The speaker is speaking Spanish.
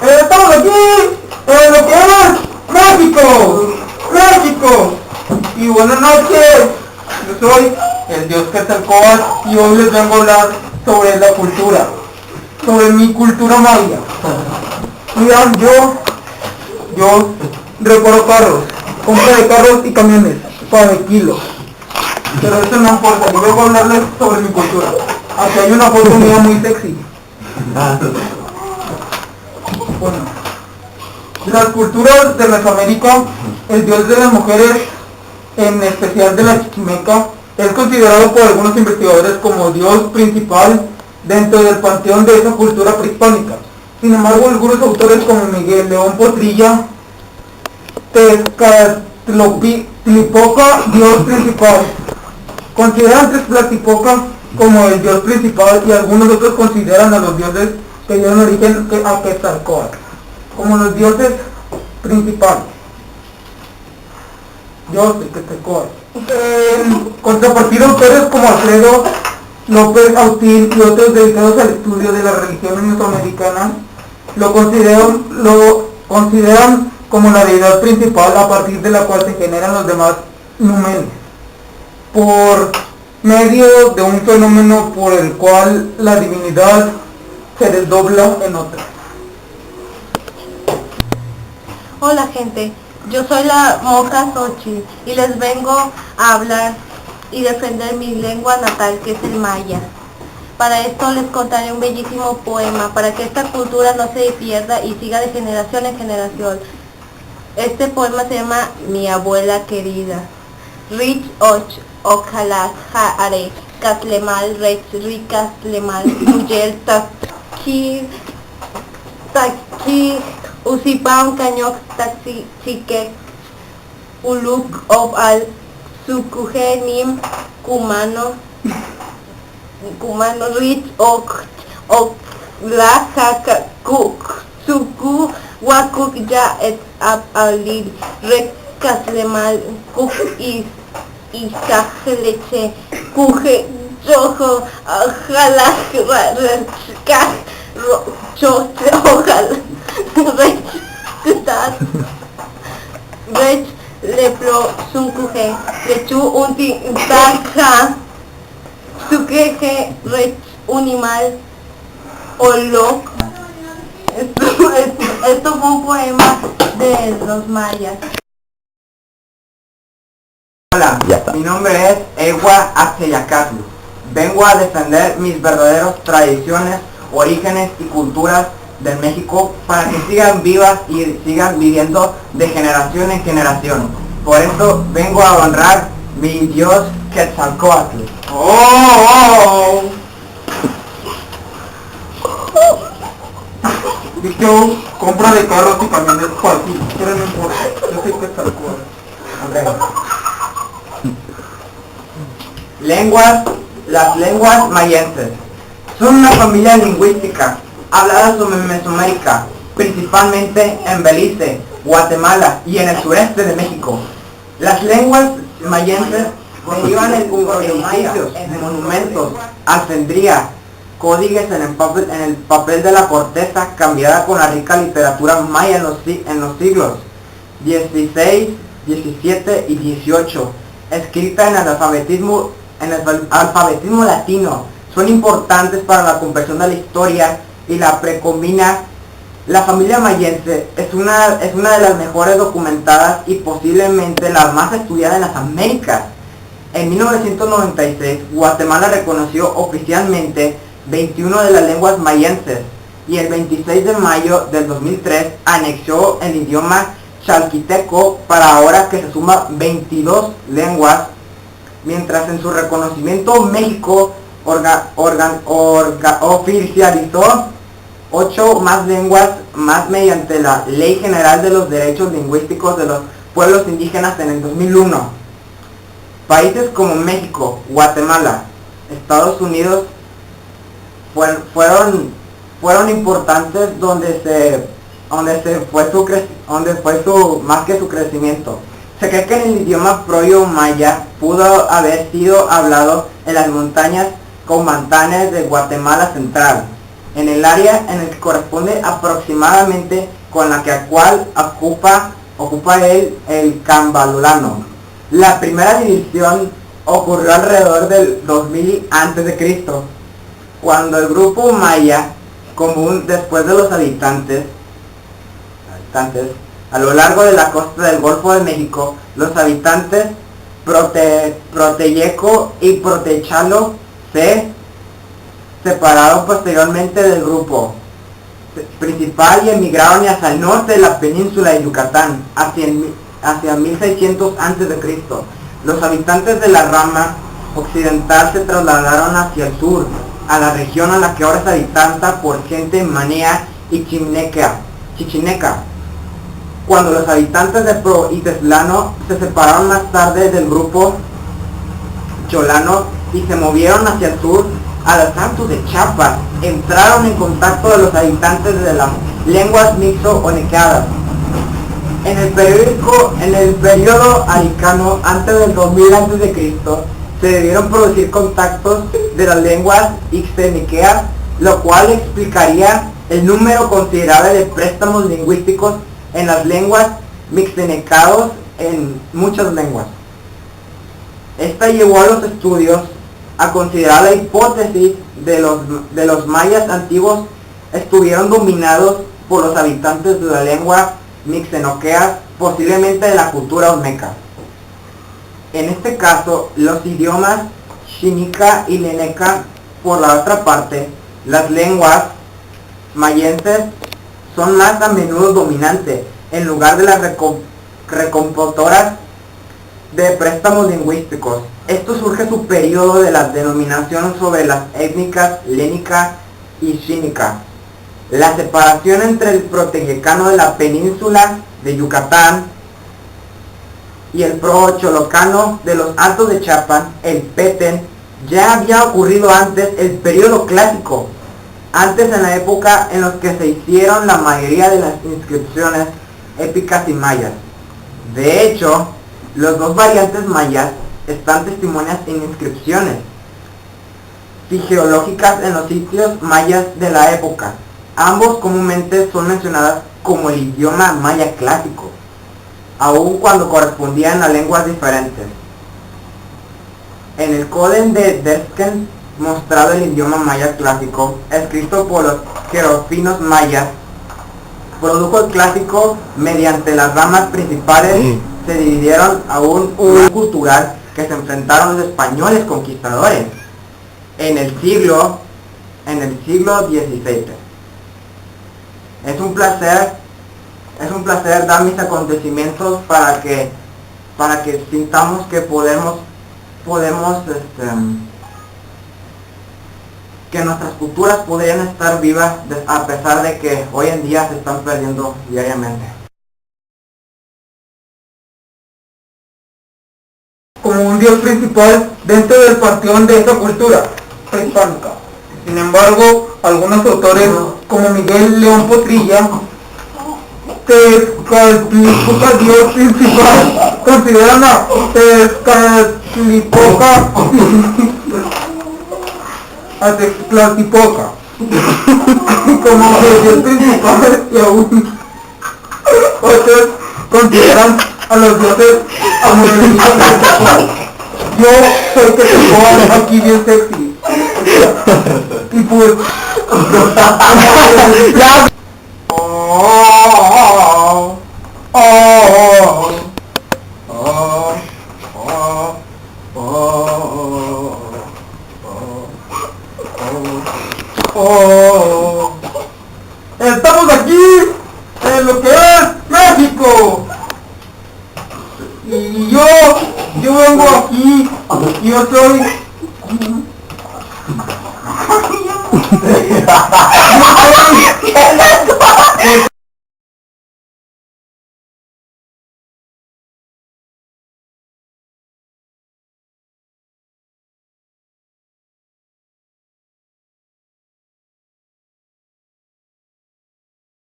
Estamos aquí en lo que es México, México. Y buenas noches, yo soy el dios Quetzalcóatl y hoy les vengo a hablar sobre la cultura, sobre mi cultura maya. Mira, yo reparo carros, compra de carros y camiones, para de kilos. Pero eso no importa, yo vengo a hablarles sobre mi cultura. Aquí hay una foto mía muy sexy. Bueno, las culturas de Mesoamérica, el dios de las mujeres, en especial de la Chichimeca, es considerado por algunos investigadores como dios principal dentro del panteón de esa cultura prehispánica. Sin embargo, algunos autores como Miguel León Portilla, Tezcatlipoca, dios principal, consideran Tezcatlipoca como el dios principal y algunos otros consideran a los dioses que dieron origen a Quetzalcóatl como los dioses principales. Dios de Quetzalcóatl. En contrapartida, autores como Alfredo López Austin y otros dedicados al estudio de las religiones mesoamericanas lo consideran como la deidad principal a partir de la cual se generan los demás números, por medio de un fenómeno por el cual la divinidad se desdobla en otra. Hola gente, yo soy la monja Xochitl y les vengo a hablar y defender mi lengua natal, que es el maya. Para esto les contaré un bellísimo poema para que esta cultura no se pierda y siga de generación en generación. Este poema se llama Mi abuela querida. Rich och ojalá are caslemal rech ricaslemal mujer taki usipam cañoc taxi chique uluk of al sukuje nim kumano rich ok la haka kuk suku wakuk ya et ab alid recaslemal kuk is isajleche kuje yojo ojalá rachka chote ojalá rech lepro sunkuje lechu unti taja sukeje rech unimal olok. Esto fue un poema de los mayas. Hola, mi nombre es Ewa Axeyacatl. Vengo a defender mis verdaderas tradiciones, orígenes y culturas del México para que sigan vivas y sigan viviendo de generación en generación. Por eso vengo a honrar mi dios Quetzalcóatl. Yo compra de carros y camiones para ti, pero no importa, yo soy Quetzalcóatl. Las lenguas mayenses son una familia lingüística hablada sobre Mesoamérica, principalmente en Belice, Guatemala y en el sureste de México. Las lenguas mayenses derivan en edificios, en monumentos, alfendría, códices en el papel de la corteza cambiada con la rica literatura maya en los siglos XVI, XVII y XVIII, escrita en el alfabetismo latino. Son importantes para la comprensión de la historia y la precombina. La familia mayense es una de las mejores documentadas y posiblemente la más estudiada en las Américas. En 1996, Guatemala reconoció oficialmente 21 de las lenguas mayenses y el 26 de mayo del 2003 anexó el idioma chalquiteco, para ahora que se suma 22 lenguas, mientras en su reconocimiento México oficializó 8 más lenguas más mediante la Ley General de los Derechos Lingüísticos de los Pueblos Indígenas en el 2001. Países como México, Guatemala, Estados Unidos fueron importantes donde fue más que su crecimiento, Se cree que el idioma proyo-maya pudo haber sido hablado en las montañas comandanes de Guatemala Central, en el área en el que corresponde aproximadamente con la que actual ocupa el Cambalulano. La primera división ocurrió alrededor del 2000 a.C., cuando el grupo maya común después de los habitantes a lo largo de la costa del Golfo de México, los habitantes Proteyeco y Protechalo se separaron posteriormente del grupo principal y emigraron hacia el norte de la península de Yucatán, hacia 1600 a.C. Los habitantes de la rama occidental se trasladaron hacia el sur, a la región a la que ahora es habitada por gente manea y chichineca. Cuando los habitantes de Pro y Teslano se separaron más tarde del grupo cholano y se movieron hacia el sur, a los altos de Chiapas, entraron en contacto de los habitantes de las lenguas mixo-onequeadas. En el periodo aricano, antes del 2000 a.C., se debieron producir contactos de las lenguas ixteniqueas, lo cual explicaría el número considerable de préstamos lingüísticos en las lenguas mixtenecados en muchas lenguas. Esta llevó a los estudios a considerar la hipótesis de los mayas antiguos estuvieron dominados por los habitantes de la lengua mixtenoquea, posiblemente de la cultura olmeca. En este caso, los idiomas xinica y leneca. Por la otra parte, las lenguas mayenses son más a menudo dominantes, en lugar de las recompotoras de préstamos lingüísticos. Esto surge su periodo de la denominación sobre las étnicas lénica y xínica. La separación entre el proteyecano de la península de Yucatán y el pro-cholocano de los altos de Chiapas, el Petén, ya había ocurrido antes el periodo clásico, antes en la época en la que se hicieron la mayoría de las inscripciones épicas y mayas. De hecho, los dos variantes mayas están testimoniadas en inscripciones geológicas en los sitios mayas de la época. Ambos comúnmente son mencionadas como el idioma maya clásico, aun cuando correspondían a lenguas diferentes. En el Coden de Dersken mostrado el idioma maya clásico, escrito por los jeroglíficos mayas, produjo el clásico mediante las ramas principales. Se dividieron a un cultural que se enfrentaron los españoles conquistadores en el siglo XVI. Es un placer dar mis acontecimientos para que sintamos que podemos que nuestras culturas podrían estar vivas a pesar de que hoy en día se están perdiendo diariamente. Como un dios principal dentro del panteón de esa cultura prehispánica. Sin embargo, algunos autores, como Miguel León Potrilla, Tezcatlipoca, dios principal, consideran a Tezcatlipoca como el dios principal, y aún otros consideran a los dioses amorosos. Yo soy Quetzalcóatl, aquí bien sexy. Y pues estamos aquí en lo que es México. Y yo vengo aquí, yo soy